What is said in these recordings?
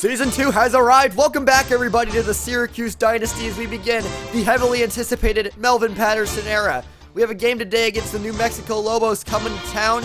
Season 2 has arrived. Welcome back, everybody, to the Syracuse Dynasty as we begin the heavily anticipated Melvin Patterson era. We have a game today against the New Mexico Lobos coming to town,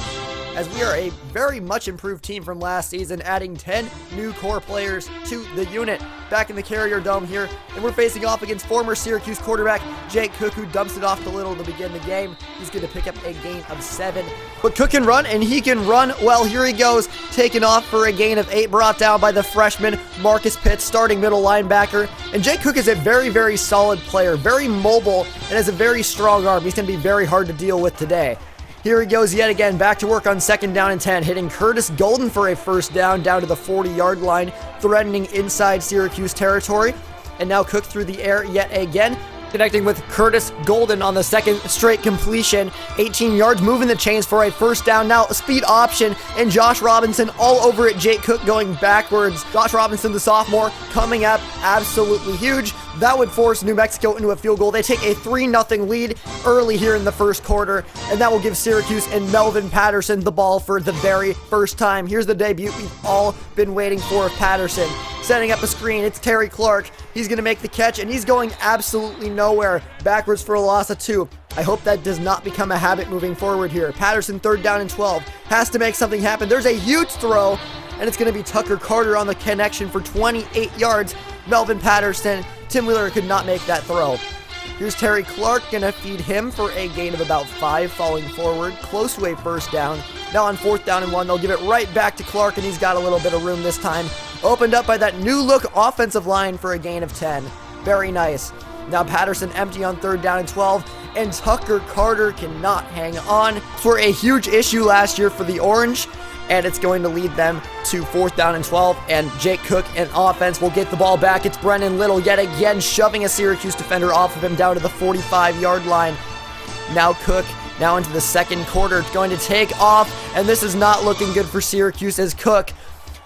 as we are a very much improved team from last season, adding 10 new core players to the unit. Back in the Carrier Dome here, and we're facing off against former Syracuse quarterback Jake Cook, who dumps it off to Little to begin the game. He's going to pick up a gain of 7. But Cook can run, and he can run well. Here he goes, taking off for a gain of 8, brought down by the freshman Marcus Pitts, starting middle linebacker. And Jake Cook is a very, very solid player, very mobile, and has a very strong arm. He's going to be very hard to deal with today. Here he goes yet again, back to work on 2nd down and 10, hitting Curtis Golden for a first down to the 40-yard line, threatening inside Syracuse territory. And now Cook through the air yet again, connecting with Curtis Golden on the second straight completion. 18 yards, moving the chains for a first down. Now a speed option, and Josh Robinson all over it. Jake Cook going backwards. Josh Robinson, the sophomore, coming up absolutely huge. That would force New Mexico into a field goal. They take a 3-0 lead early here in the first quarter, and that will give Syracuse and Melvin Patterson the ball for the very first time. Here's the debut we've all been waiting for of Patterson. Setting up a screen, it's Terry Clark. He's going to make the catch, and he's going absolutely nowhere. Backwards for a loss of 2. I hope that does not become a habit moving forward here. Patterson 3rd down and 12. Has to make something happen. There's a huge throw, and it's going to be Tucker Carter on the connection for 28 yards. Melvin Patterson, Tim Wheeler could not make that throw. Here's Terry Clark, going to feed him for a gain of about 5, falling forward, close to a first down. Now on 4th down and 1, they'll give it right back to Clark, and he's got a little bit of room this time. Opened up by that new look offensive line for a gain of 10. Very nice. Now Patterson empty on 3rd down and 12, and Tucker Carter cannot hang on for a huge issue last year for the Orange, and it's going to lead them to 4th down and 12, and Jake Cook and offense will get the ball back. It's Brennan Little yet again shoving a Syracuse defender off of him down to the 45-yard line. Now Cook, now into the second quarter, it's going to take off, and this is not looking good for Syracuse as Cook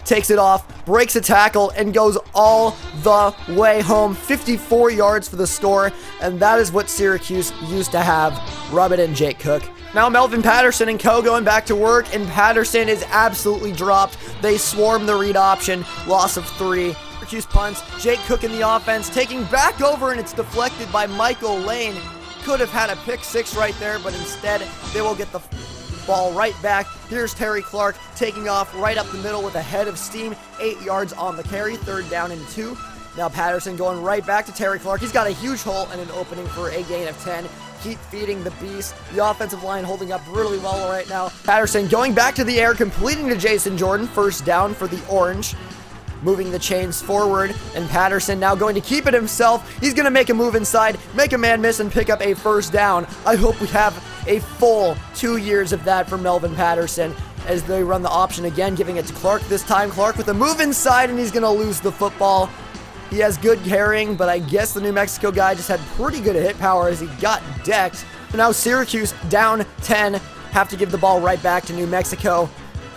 takes it off, breaks a tackle, and goes all the way home. 54 yards for the score, and that is what Syracuse used to have. Rub it in, Jake Cook. Now Melvin Patterson and co going back to work, and Patterson is absolutely dropped. They swarm the read option, loss of 3. Syracuse punts, Jake Cook in the offense, taking back over, and it's deflected by Michael Lane. Could have had a pick 6 right there, but instead they will get the ball right back. Here's Terry Clark taking off right up the middle with a head of steam. 8 yards on the carry, 3rd down and 2. Now Patterson going right back to Terry Clark. He's got a huge hole and an opening for a gain of 10. Keep feeding the beast. The offensive line holding up really well right now. Patterson going back to the air, completing to Jason Jordan. First down for the Orange. Moving the chains forward, and Patterson now going to keep it himself. He's going to make a move inside, make a man miss, and pick up a first down. I hope we have a full 2 years of that for Melvin Patterson as they run the option again, giving it to Clark. This time Clark with a move inside, and he's going to lose the football. He has good carrying, but I guess the New Mexico guy just had pretty good hit power as he got decked. But now Syracuse down 10, have to give the ball right back to New Mexico.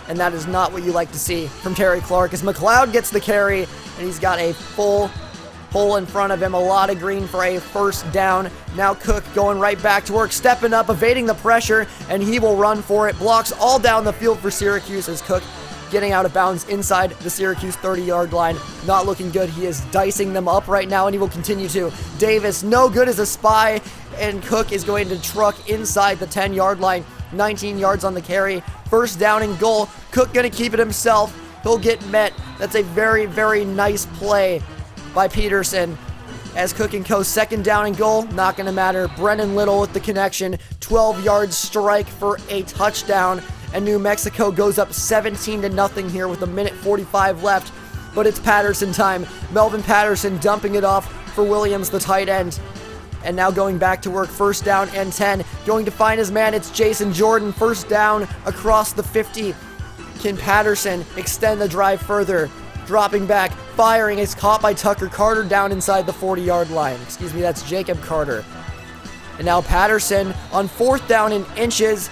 And that is not what you like to see from Terry Clark as McLeod gets the carry, and he's got a full hole in front of him. A lot of green for a first down. Now Cook going right back to work, stepping up, evading the pressure, and he will run for it. Blocks all down the field for Syracuse as Cook getting out of bounds inside the Syracuse 30-yard line. Not looking good. He is dicing them up right now, and he will continue to. Davis, no good as a spy, and Cook is going to truck inside the 10-yard line. 19 yards on the carry. First down and goal. Cook going to keep it himself. He'll get met. That's a very, very nice play by Peterson. As Cook and co. 2nd down and goal. Not going to matter. Brennan Little with the connection. 12-yard strike for a touchdown. And New Mexico goes up 17-0 here with 1:45 left. But it's Patterson time. Melvin Patterson dumping it off for Williams, the tight end. And now going back to work, 1st down and 10. Going to find his man, it's Jason Jordan. 1st down across the 50. Can Patterson extend the drive further? Dropping back, firing, is caught by Tucker Carter down inside the 40-yard line. Excuse me, that's Jacob Carter. And now Patterson on 4th down and inches.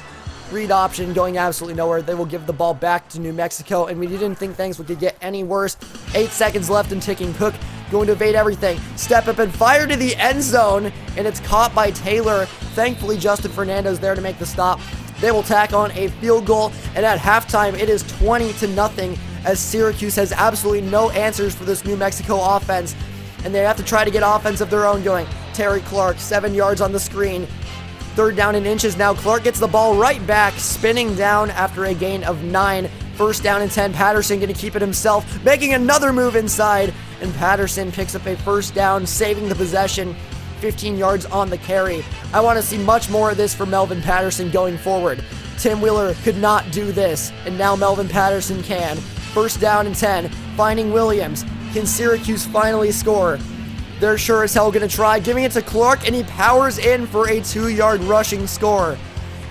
Read option going absolutely nowhere. They will give the ball back to New Mexico, and we didn't think things would get any worse. 8 seconds left and ticking. Cook going to evade everything. Step up and fire to the end zone, and it's caught by Taylor. Thankfully, Justin Fernando's there to make the stop. They will tack on a field goal, and at halftime, it is 20-0 as Syracuse has absolutely no answers for this New Mexico offense, and they have to try to get offense of their own going. Terry Clark, 7 yards on the screen. 3rd down and inches now. Clark gets the ball right back, spinning down after a gain of 9. 1st down and 10. Patterson going to keep it himself, making another move inside, and Patterson picks up a 1st down, saving the possession. 15 yards on the carry. I want to see much more of this from Melvin Patterson going forward. Tim Wheeler could not do this, and now Melvin Patterson can. 1st down and 10. Finding Williams. Can Syracuse finally score? They're sure as hell going to try, giving it to Clark, and he powers in for a 2-yard rushing score.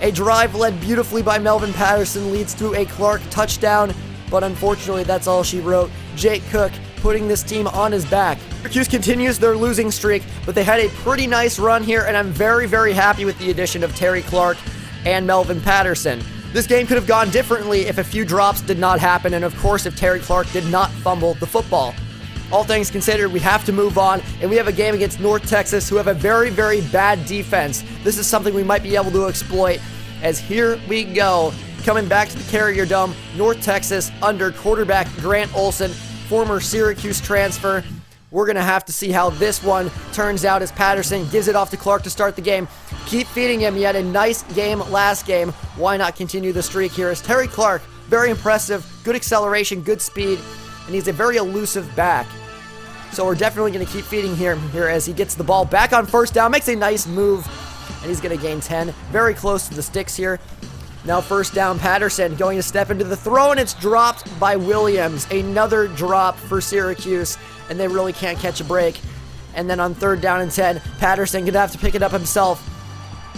A drive led beautifully by Melvin Patterson leads to a Clark touchdown, but unfortunately that's all she wrote. Jake Cook putting this team on his back. Syracuse continues their losing streak, but they had a pretty nice run here, and I'm very, very happy with the addition of Terry Clark and Melvin Patterson. This game could have gone differently if a few drops did not happen, and of course if Terry Clark did not fumble the football. All things considered, we have to move on, and we have a game against North Texas, who have a very, very bad defense. This is something we might be able to exploit, as here we go. Coming back to the Carrier Dome, North Texas under quarterback Grant Olson, former Syracuse transfer. We're going to have to see how this one turns out as Patterson gives it off to Clark to start the game. Keep feeding him. He had a nice game last game. Why not continue the streak here? As Terry Clark, very impressive, good acceleration, good speed, and he's a very elusive back. So we're definitely going to keep feeding him here as he gets the ball back on 1st down, makes a nice move, and he's going to gain 10. Very close to the sticks here. Now 1st down, Patterson going to step into the throw, and it's dropped by Williams. Another drop for Syracuse, and they really can't catch a break. And then on 3rd down and 10, Patterson going to have to pick it up himself.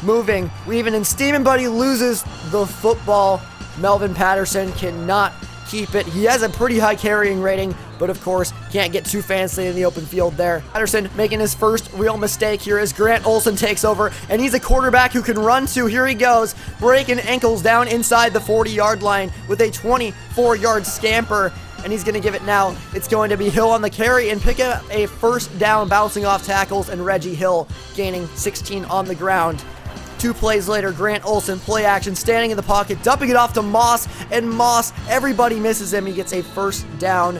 Moving, weaving, and steaming, but he loses the football. Melvin Patterson cannot keep it. He has a pretty high carrying rating, but of course can't get too fancy in the open field there. Patterson making his first real mistake here as Grant Olson takes over, and he's a quarterback who can run too. Here he goes, breaking ankles down inside the 40-yard line with a 24-yard scamper, and he's going to give it now. It's going to be Hill on the carry and pick up a 1st down, bouncing off tackles, and Reggie Hill gaining 16 on the ground. 2 plays later, Grant Olson, play action, standing in the pocket, dumping it off to Moss, and Moss, everybody misses him. He gets a 1st down,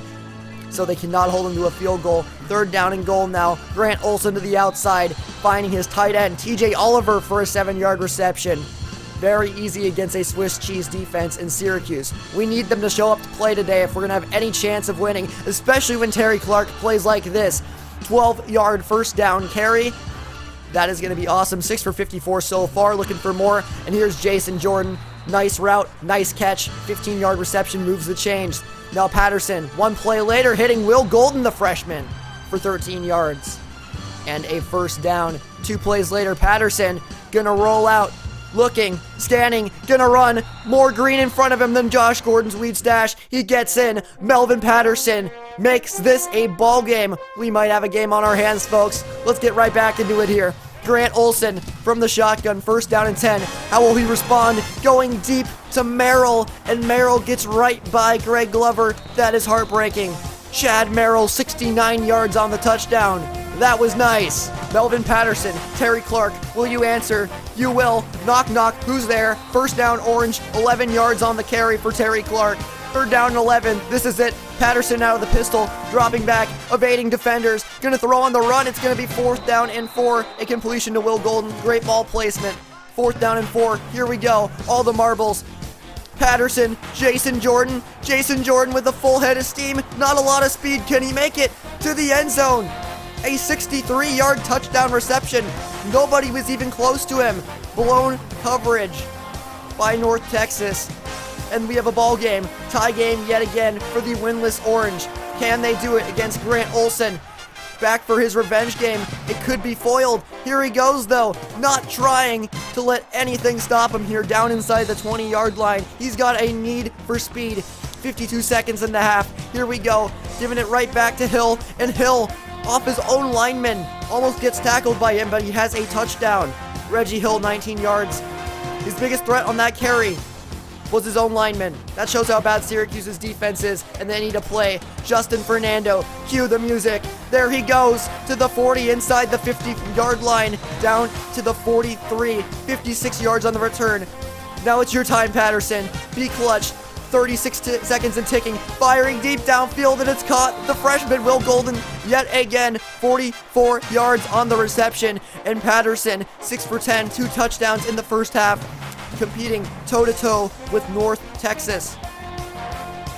so they cannot hold him to a field goal. 3rd down and goal now. Grant Olson to the outside, finding his tight end, TJ Oliver, for a 7-yard reception. Very easy against a Swiss cheese defense in Syracuse. We need them to show up to play today if we're going to have any chance of winning, especially when Terry Clark plays like this. 12-yard 1st down carry. That is going to be awesome. 6 for 54 so far, looking for more. And here's Jason Jordan. Nice route, nice catch. 15-yard reception moves the chains. Now Patterson, 1 play later, hitting Will Golden, the freshman, for 13 yards. And a 1st down. 2 plays later, Patterson going to roll out. Looking, scanning, gonna run. More green in front of him than Josh Gordon's weed stash. He gets in. Melvin Patterson makes this a ball game. We might have a game on our hands, folks. Let's get right back into it here. Grant Olson from the shotgun, 1st down and 10. How will he respond? Going deep to Merrill, and Merrill gets right by Greg Glover. That is heartbreaking. Chad Merrill, 69 yards on the touchdown. That was nice. Melvin Patterson, Terry Clark, will you answer? You will. Knock, knock. Who's there? 1st down, Orange. 11 yards on the carry for Terry Clark. 3rd down and 11. This is it. Patterson out of the pistol, dropping back, evading defenders. Gonna throw on the run. It's gonna be 4th down and 4. A completion to Will Golden. Great ball placement. 4th down and 4. Here we go. All the marbles. Patterson, Jason Jordan with a full head of steam. Not a lot of speed. Can he make it to the end zone? A 63-yard touchdown reception. Nobody was even close to him. Blown coverage by North Texas. And we have a ball game. Tie game yet again for the winless Orange. Can they do it against Grant Olson? Back for his revenge game. It could be foiled. Here he goes, though. Not trying to let anything stop him here down inside the 20-yard line. He's got a need for speed. 52 seconds and a half. Here we go. Giving it right back to Hill. And Hill, off his own lineman, almost gets tackled by him, but he has a touchdown. Reggie Hill, 19 yards. His biggest threat on that carry was his own lineman. That shows how bad Syracuse's defense is, and they need to play. Justin Fernando, cue the music. There he goes to the 40 inside the 50-yard line, down to the 43, 56 yards on the return. Now it's your time, Patterson. Be clutch. 36 seconds and ticking, firing deep downfield, and it's caught. The freshman Will Golden yet again, 44 yards on the reception, and Patterson 6 for 10, 2 touchdowns in the first half, competing toe-to-toe with North Texas.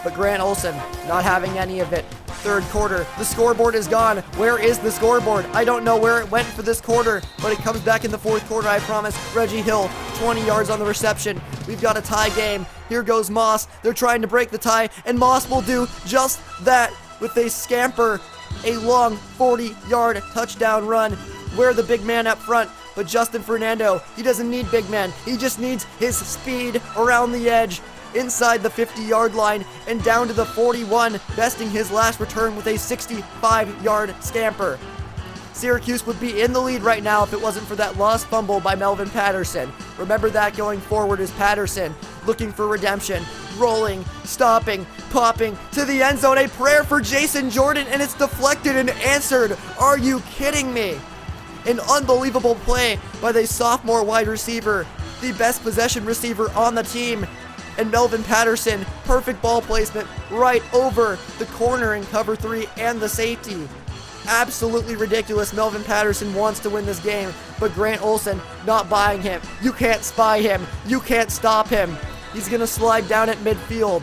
But Grant Olson not having any of it. Third quarter, the scoreboard is gone. Where is the scoreboard? I don't know where it went for this quarter, but it comes back in the fourth quarter, I promise. Reggie Hill, 20 yards on the reception. We've got a tie game. Here goes Moss. They're trying to break the tie, and Moss will do just that with a scamper, a long 40-yard touchdown run. We're the big man up front, but Justin Fernando, he doesn't need big man. He just needs his speed around the edge, inside the 50-yard line, and down to the 41, besting his last return with a 65-yard scamper. Syracuse would be in the lead right now if it wasn't for that lost fumble by Melvin Patterson. Remember that going forward is Patterson looking for redemption, rolling, stopping, popping to the end zone. A prayer for Jason Jordan, and it's deflected and answered. Are you kidding me? An unbelievable play by the sophomore wide receiver, the best possession receiver on the team. And Melvin Patterson, perfect ball placement right over the corner in cover 3 and the safety. Absolutely ridiculous. Melvin Patterson wants to win this game, but Grant Olson not buying him. You can't spy him. You can't stop him. He's going to slide down at midfield.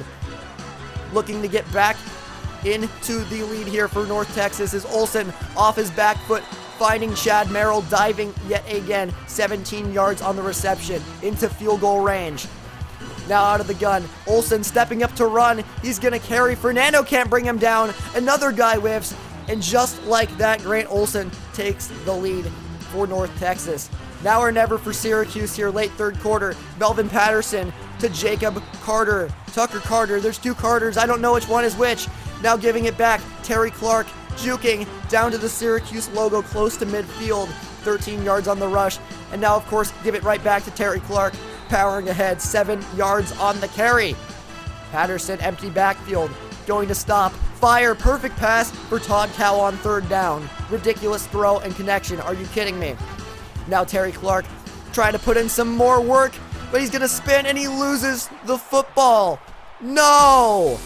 Looking to get back into the lead here for North Texas is Olson off his back foot, finding Chad Merrill, diving yet again, 17 yards on the reception into field goal range. Now out of the gun, Olson stepping up to run. He's going to carry. Fernando can't bring him down. Another guy whiffs. And just like that, Grant Olson takes the lead for North Texas. Now or never for Syracuse here, late third quarter. Melvin Patterson to Jacob Carter. Tucker Carter. There's two Carters. I don't know which one is which. Now giving it back. Terry Clark juking down to the Syracuse logo close to midfield. 13 yards on the rush. And now, of course, give it right back to Terry Clark. Powering ahead, 7 yards on the carry. Patterson, empty backfield, going to stop, fire, perfect pass for Todd Cowell on third down. Ridiculous throw and connection, are you kidding me? Now Terry Clark trying to put in some more work, but he's going to spin and he loses the football. No!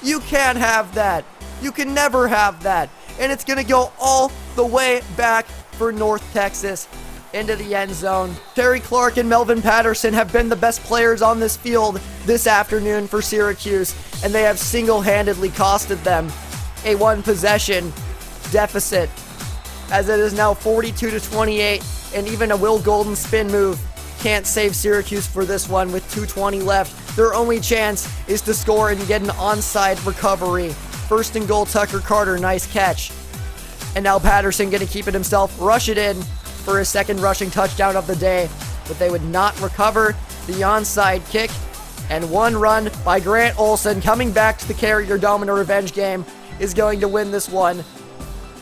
You can't have that. You can never have that. And it's going to go all the way back for North Texas into the end zone. Terry Clark and Melvin Patterson have been the best players on this field this afternoon for Syracuse, and they have single-handedly costed them a one-possession deficit, as it is now 42-28, and even a Will Golden spin move can't save Syracuse for this one with 2:20 left. Their only chance is to score and get an onside recovery. First and goal, Tucker Carter, nice catch. And now Patterson going to keep it himself, rush it in for his second rushing touchdown of the day, but they would not recover the onside kick. And one run by Grant Olson coming back to the Carrier Domino revenge game is going to win this one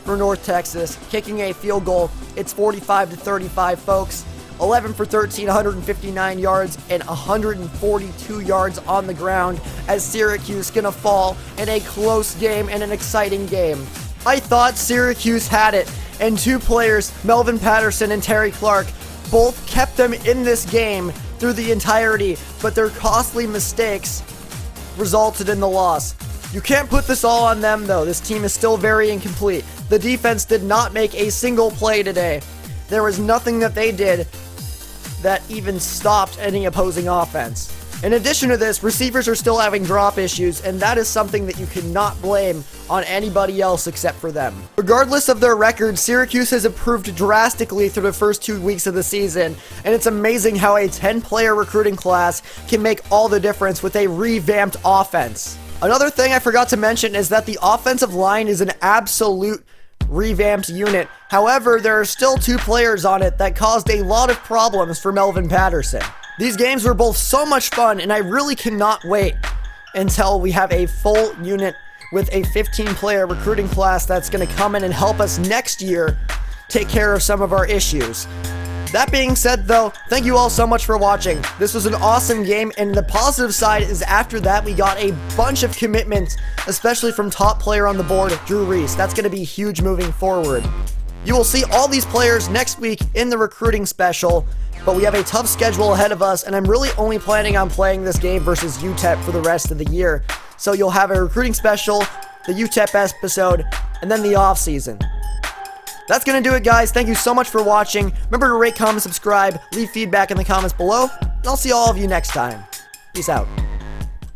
for North Texas, kicking a field goal. It's 45-35, folks. 11 for 13, 159 yards, and 142 yards on the ground as Syracuse gonna fall in a close game and an exciting game. I thought Syracuse had it, and two players, Melvin Patterson and Terry Clark, both kept them in this game through the entirety, but their costly mistakes resulted in the loss. You can't put this all on them, though. This team is still very incomplete. The defense did not make a single play today. There was nothing that they did that even stopped any opposing offense. In addition to this, receivers are still having drop issues, and that is something that you cannot blame on anybody else except for them. Regardless of their record, Syracuse has improved drastically through the first 2 weeks of the season, and it's amazing how a 10-player recruiting class can make all the difference with a revamped offense. Another thing I forgot to mention is that the offensive line is an absolute revamped unit. However, there are still two players on it that caused a lot of problems for Melvin Patterson. These games were both so much fun, and I really cannot wait until we have a full unit with a 15-player recruiting class that's going to come in and help us next year take care of some of our issues. That being said, though, thank you all so much for watching. This was an awesome game, and the positive side is after that we got a bunch of commitments, especially from top player on the board, Drew Reese. That's going to be huge moving forward. You will see all these players next week in the recruiting special. but we have a tough schedule ahead of us, and I'm really only planning on playing this game versus UTEP for the rest of the year. So you'll have a recruiting special, the UTEP episode, and then the offseason. That's going to do it, guys. Thank you so much for watching. Remember to rate, comment, subscribe, leave feedback in the comments below, and I'll see all of you next time. Peace out.